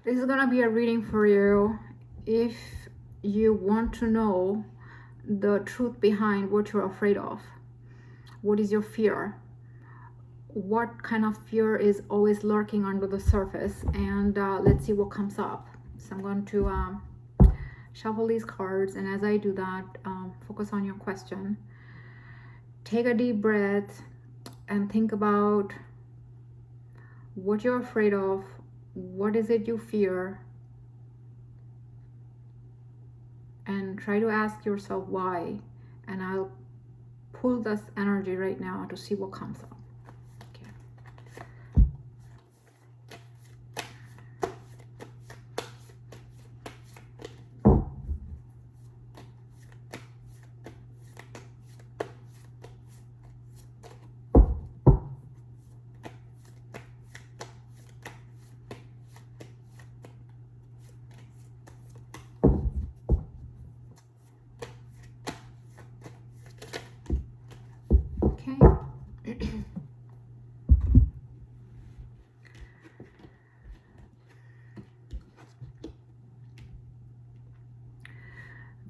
This is gonna be a reading for you if you want to know the truth behind what you're afraid of. What is your fear? What kind of fear is always lurking under the surface? And let's see what comes up. So I'm going to shuffle these cards, and as I do that, focus on your question. Take a deep breath and think about what you're afraid of. What is it you fear? And try to ask yourself why. And I'll pull this energy right now to see what comes up.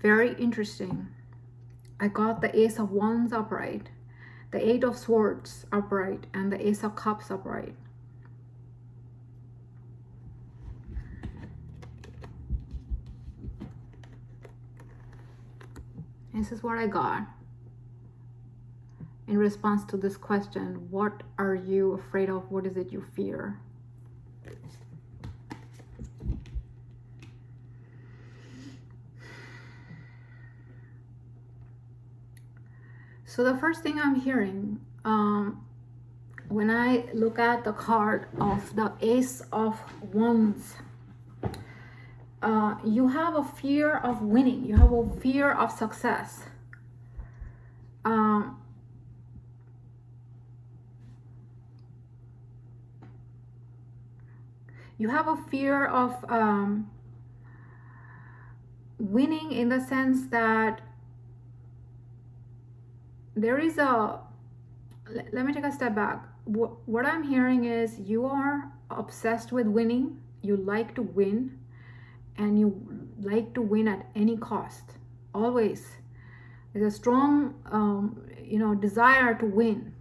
Very interesting. I got the Ace of Wands upright, the Eight of Swords upright, and the Ace of Cups upright. This is what I got in response to this question. What are you afraid of? What is it you fear? So the first thing I'm hearing when I look at the card of the Ace of Wands, you have a fear of winning. You have a fear of success. You have a fear of winning in the sense that there is a, let me take a step back. What I'm hearing is you are obsessed with winning. You like to win, and you like to win at any cost, always. There's a strong desire to win.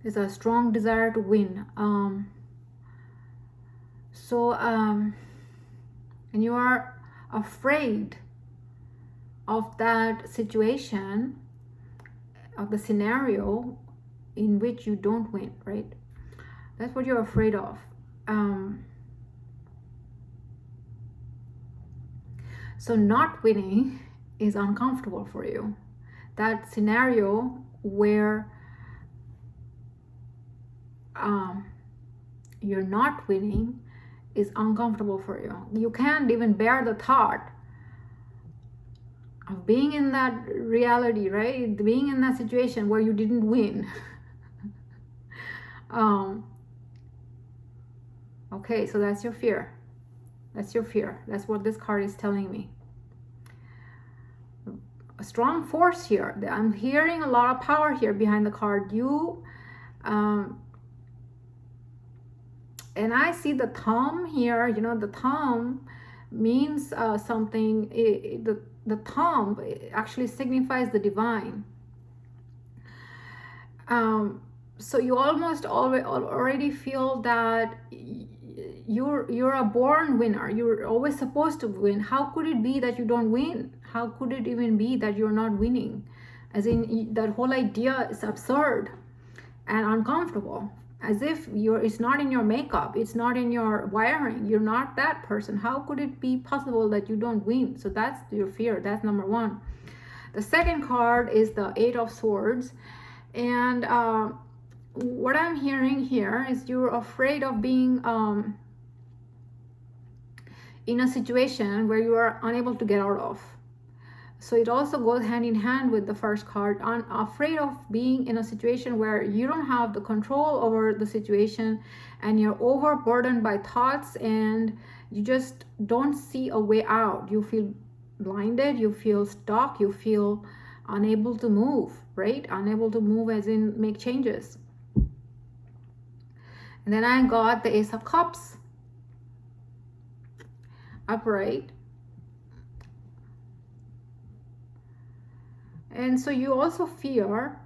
There's a strong desire to win. And you are afraid of that situation, of the scenario in which you don't win, right? That's what you're afraid of. So not winning is uncomfortable for you. That scenario where you're not winning is uncomfortable for you. You can't even bear the thought of being in that reality, right? Being in that situation where you didn't win. Okay, so that's your fear. That's your fear. That's what this card is telling me. A strong force here. I'm hearing a lot of power here behind the card. You, and I see the thumb here. You know, the thumb means something. The thumb actually signifies the divine. So you almost already feel that you're a born winner. You're always supposed to win. How could it be that you don't win? How could it even be that you're not winning? As in, that whole idea is absurd and uncomfortable. As if it's not in your makeup, it's not in your wiring. You're not that person. How could it be possible that you don't win? So that's your fear. That's number one. The second card is the Eight of Swords, and what I'm hearing here is you're afraid of being in a situation where you are unable to get out of. So it also goes hand in hand with the first card. I'm afraid of being in a situation where you don't have the control over the situation, and you're overburdened by thoughts, and you just don't see a way out. You feel blinded, you feel stuck, you feel unable to move, right? Unable to move as in make changes. And then I got the Ace of Cups upright. And so you also fear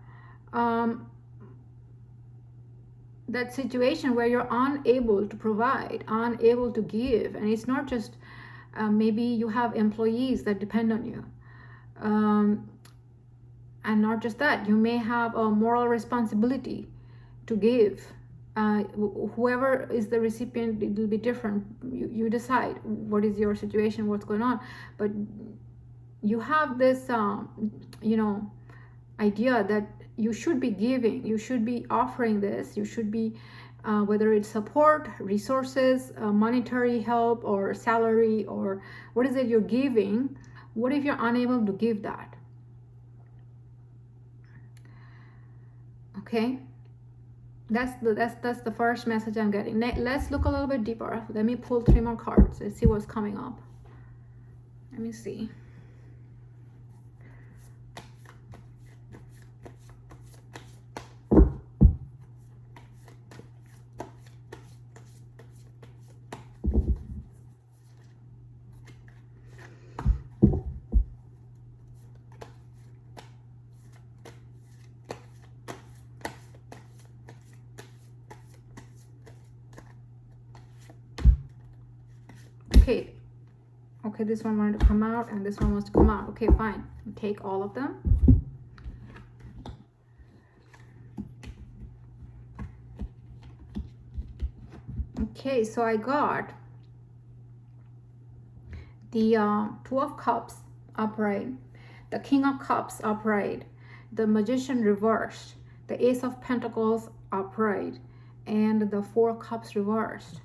that situation where you're unable to provide, unable to give. And it's not just maybe you have employees that depend on you. And not just that, you may have a moral responsibility to give. Whoever is the recipient, it will be different. You decide what is your situation, what's going on. But you have this, idea that you should be giving, you should be offering this, you should be, whether it's support, resources, monetary help, or salary, or what is it you're giving. What if you're unable to give that? Okay, that's the first message I'm getting. Let's look a little bit deeper. Let me pull 3 more cards and see what's coming up. Let me see. Okay, this one wanted to come out and this one wants to come out. Okay, fine. Take all of them. Okay, so I got the 2 of Cups upright, the King of Cups upright, the Magician reversed, the Ace of Pentacles upright, and the 4 Cups reversed.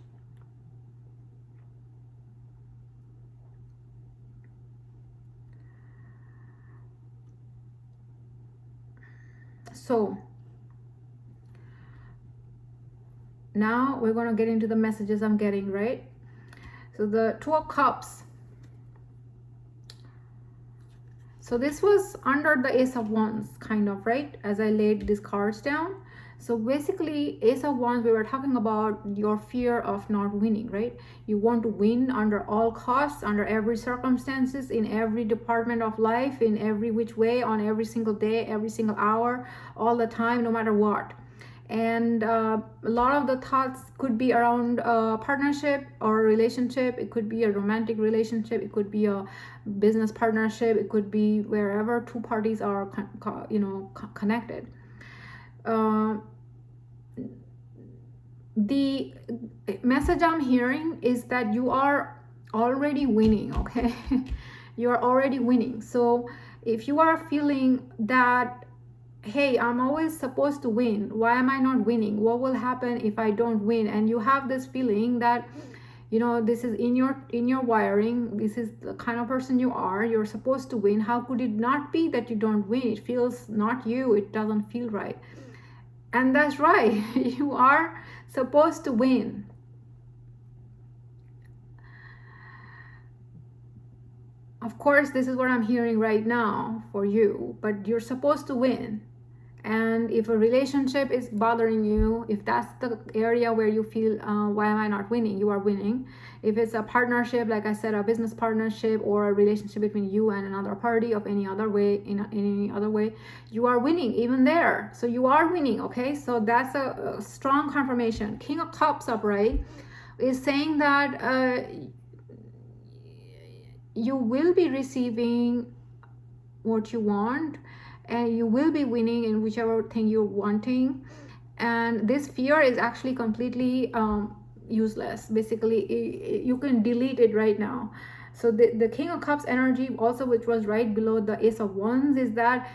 So now we're going to get into the messages I'm getting, right? So the 2 of Cups. So this was under the Ace of Wands, kind of, right? As I laid these cards down. So basically, Ace of Wands, we were talking about your fear of not winning, right? You want to win under all costs, under every circumstances, in every department of life, in every which way, on every single day, every single hour, all the time, no matter what. And a lot of the thoughts could be around partnership or relationship. It could be a romantic relationship. It could be a business partnership. It could be wherever 2 parties are, connected. The message I'm hearing is that you are already winning, okay? You are already winning. So if you are feeling that, hey, I'm always supposed to win, why am I not winning? What will happen if I don't win? And you have this feeling that, this is in your wiring, this is the kind of person you are, you're supposed to win. How could it not be that you don't win? It feels not you, it doesn't feel right. And that's right. You are supposed to win. Of course, this is what I'm hearing right now for you, but you're supposed to win. And if a relationship is bothering you, if that's the area where you feel, why am I not winning? You are winning. If it's a partnership, like I said, a business partnership or a relationship between you and another party of any other way, in any other way, you are winning even there. So you are winning, okay? So that's a strong confirmation. King of Cups upright is saying that you will be receiving what you want, and you will be winning in whichever thing you're wanting. And this fear is actually completely useless. Basically, you can delete it right now. So the King of Cups energy also, which was right below the Ace of Wands, is that,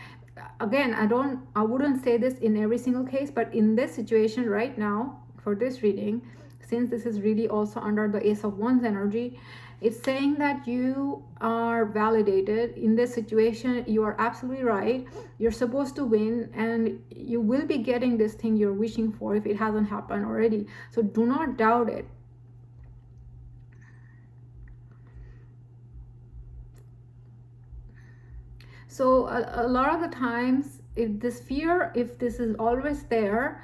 again, I wouldn't say this in every single case, but in this situation right now for this reading, since this is really also under the Ace of Wands energy, it's saying that you are validated in this situation. You are absolutely right. You're supposed to win, and you will be getting this thing you're wishing for if it hasn't happened already. So do not doubt it. So a lot of the times, if this fear, if this is always there,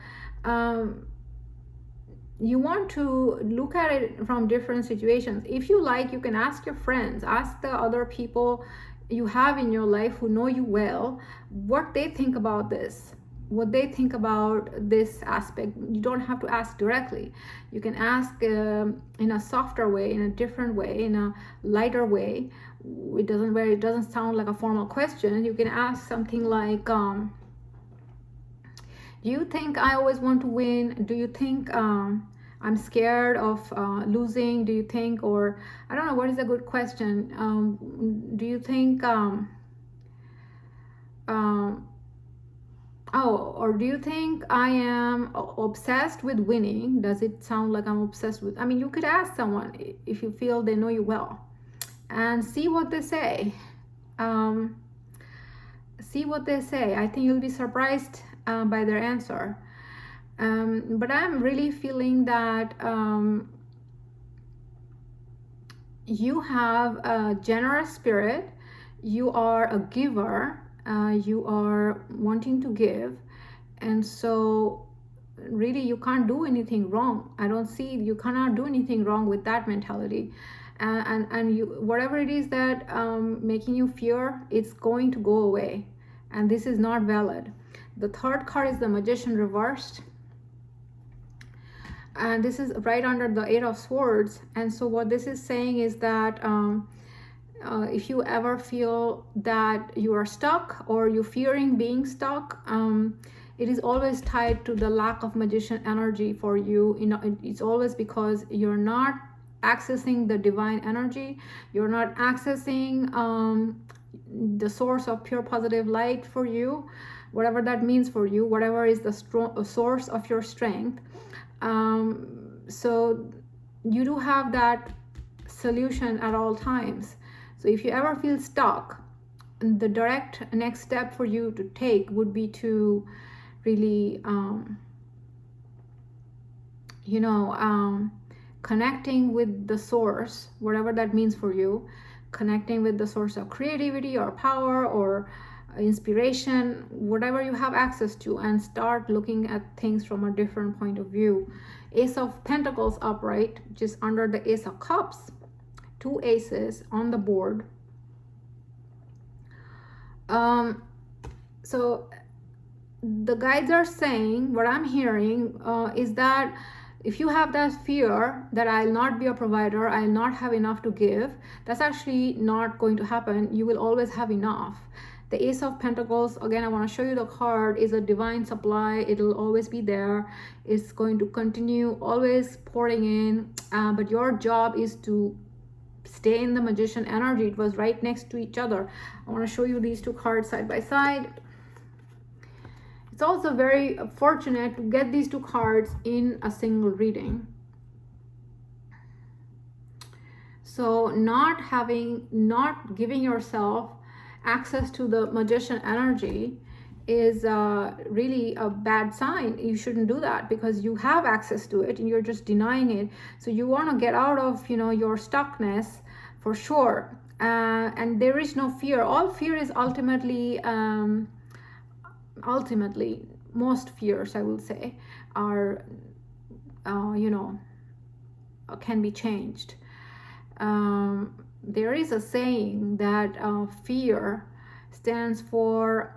you want to look at it from different situations. If you like, you can ask your friends, ask the other people you have in your life who know you well, what they think about this, what they think about this aspect. You don't have to ask directly. You can ask in a softer way, in a different way, in a lighter way. It doesn't sound like a formal question. You can ask something like, do you think I always want to win? Do you think I'm scared of losing? Do you think, or I don't know, what is a good question? Do you think, um, or do you think I am obsessed with winning? Does it sound like I'm obsessed with? I mean, you could ask someone if you feel they know you well, and see what they say. Um, See what they say. I think you'll be surprised by their answer. But I'm really feeling that you have a generous spirit. You are a giver. You are wanting to give. And so really you can't do anything wrong. I don't see, you cannot do anything wrong with that mentality. And you, whatever it is that making you fear, it's going to go away. And this is not valid. The third card is the Magician reversed. And this is right under the Eight of Swords. And so what this is saying is that if you ever feel that you are stuck or you're fearing being stuck, it is always tied to the lack of magician energy for you. You know, it's always because you're not accessing the divine energy. You're not accessing the source of pure positive light for you, whatever that means for you, whatever is the source of your strength. So you do have that solution at all times. So if you ever feel stuck, the direct next step for you to take would be to really, connecting with the source, whatever that means for you, connecting with the source of creativity or power or inspiration, whatever you have access to, and start looking at things from a different point of view. Ace of Pentacles upright, just under the Ace of Cups, two aces on the board. So the guides are saying, what I'm hearing is that if you have that fear that I'll not be a provider, I'll not have enough to give, that's actually not going to happen. You will always have enough. The Ace of Pentacles, again, I want to show you the card, is a divine supply. It'll always be there. It's going to continue always pouring in. But your job is to stay in the magician energy. It was right next to each other. I want to show you these two cards side by side. It's also very fortunate to get these two cards in a single reading. So not giving yourself access to the magician energy is really a bad sign. You shouldn't do that because you have access to it and you're just denying it. So you want to get out of your stuckness for sure. And there is no fear. All fear is ultimately, most fears, I will say, are can be changed. There is a saying that fear stands for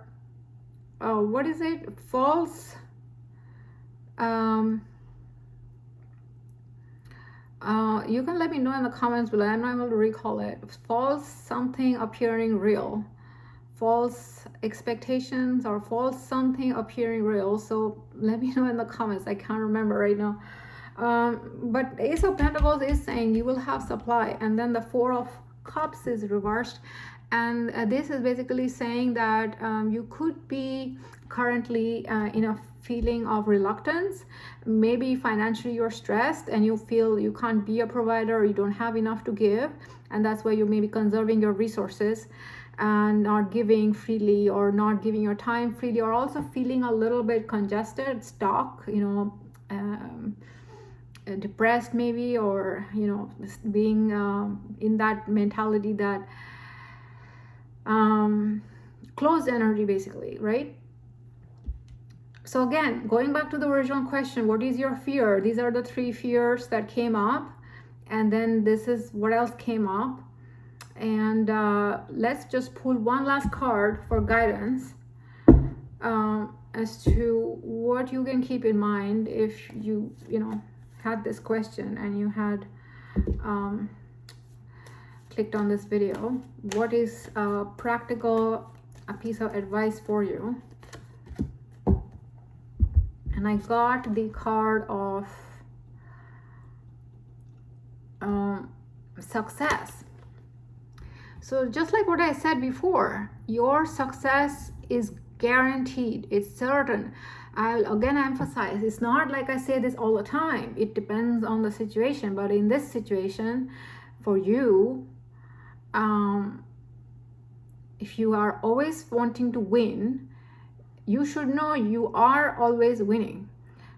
what is it? False. You can let me know in the comments below. I'm not able to recall it. False something appearing real. False expectations or false something appearing real. So let me know in the comments. I can't remember right now. But Ace of Pentacles is saying you will have supply, and then the Four of Cups is reversed, and this is basically saying that you could be currently in a feeling of reluctance. Maybe financially you're stressed and you feel you can't be a provider or you don't have enough to give, and that's why you may be conserving your resources and not giving freely or not giving your time freely, or also feeling a little bit congested, stuck, depressed maybe, or being in that mentality that closed energy basically, right? So again, going back to the original question, what is your fear? These are the 3 fears that came up, and then this is what else came up. And let's just pull one last card for guidance as to what you can keep in mind if you had this question and you had clicked on this video. What is a piece of advice for you? And I got the card of success. So just like what I said before, your success is guaranteed. It's certain. I'll again emphasize, it's not like I say this all the time. It depends on the situation. But in this situation, for you, if you are always wanting to win, you should know you are always winning.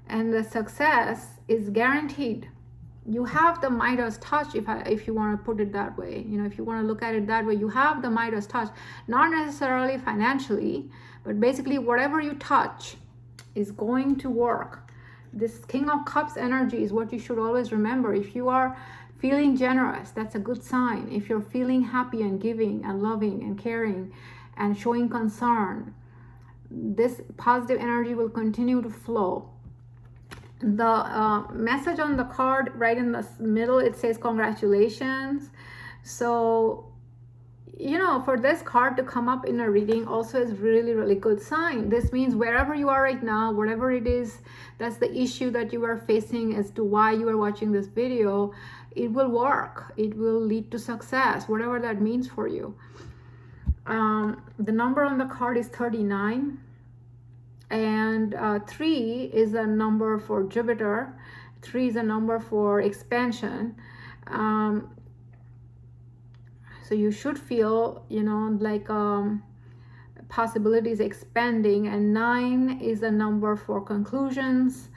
And the success is guaranteed. You have the Midas touch, if you want to put it that way. If you want to look at it that way, you have the Midas touch. Not necessarily financially, but basically whatever you touch is going to work. This King of Cups energy is what you should always remember. If you are feeling generous, that's a good sign. If you're feeling happy and giving and loving and caring and showing concern, this positive energy will continue to flow. The message on the card right in the middle, it says congratulations. So for this card to come up in a reading also is really, really good sign. This means wherever you are right now, whatever it is that's the issue that you are facing as to why you are watching this video, it will work. It will lead to success, whatever that means for you. The number on the card is 39. And 3 is a number for Jupiter. 3 is a number for expansion. So you should feel, like possibilities expanding. And 9 is a number for conclusions,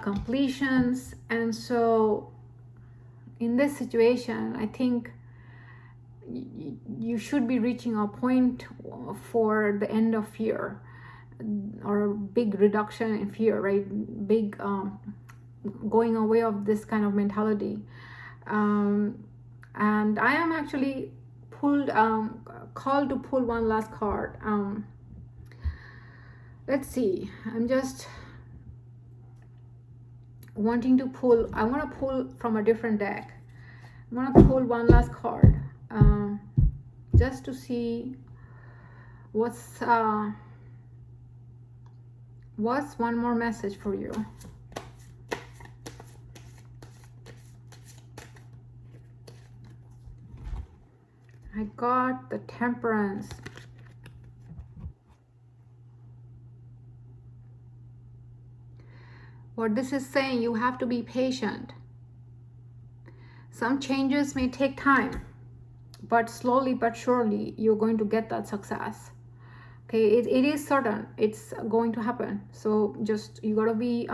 completions. And so in this situation, I think you should be reaching a point for the end of fear, or a big reduction in fear, right? Big going away of this kind of mentality. And I am actually called to pull one last card. Let's see. I'm just wanting to pull. I want to pull from a different deck. I'm going to pull one last card just to see what's one more message for you. I got the Temperance. What this is saying, you have to be patient. Some changes may take time, but slowly but surely you're going to get that success. Okay, it is certain it's going to happen. So just you gotta be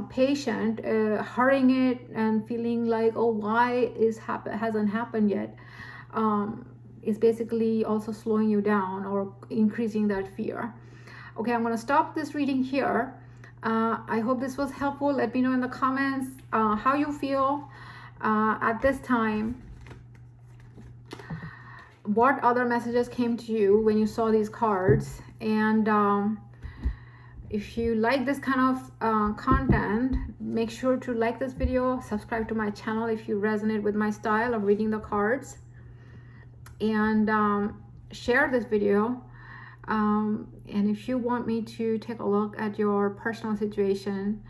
patient. Hurrying it and feeling like, oh, why hasn't happened yet, is basically also slowing you down or increasing that fear. Okay, I'm gonna stop this reading here. I hope this was helpful. Let me know in the comments how you feel at this time. What other messages came to you when you saw these cards? And if you like this kind of content, make sure to like this video, subscribe to my channel if you resonate with my style of reading the cards, and share this video. And if you want me to take a look at your personal situation,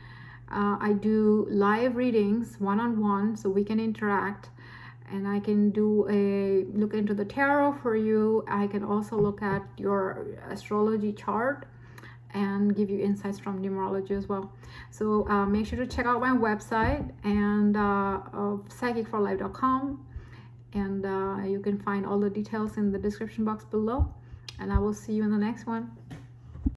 I do live readings one-on-one, so we can interact, and I can do a look into the tarot for you. I can also look at your astrology chart and give you insights from numerology as well. So make sure to check out my website and psychicforlife.com, and you can find all the details in the description box below. And I will see you in the next one.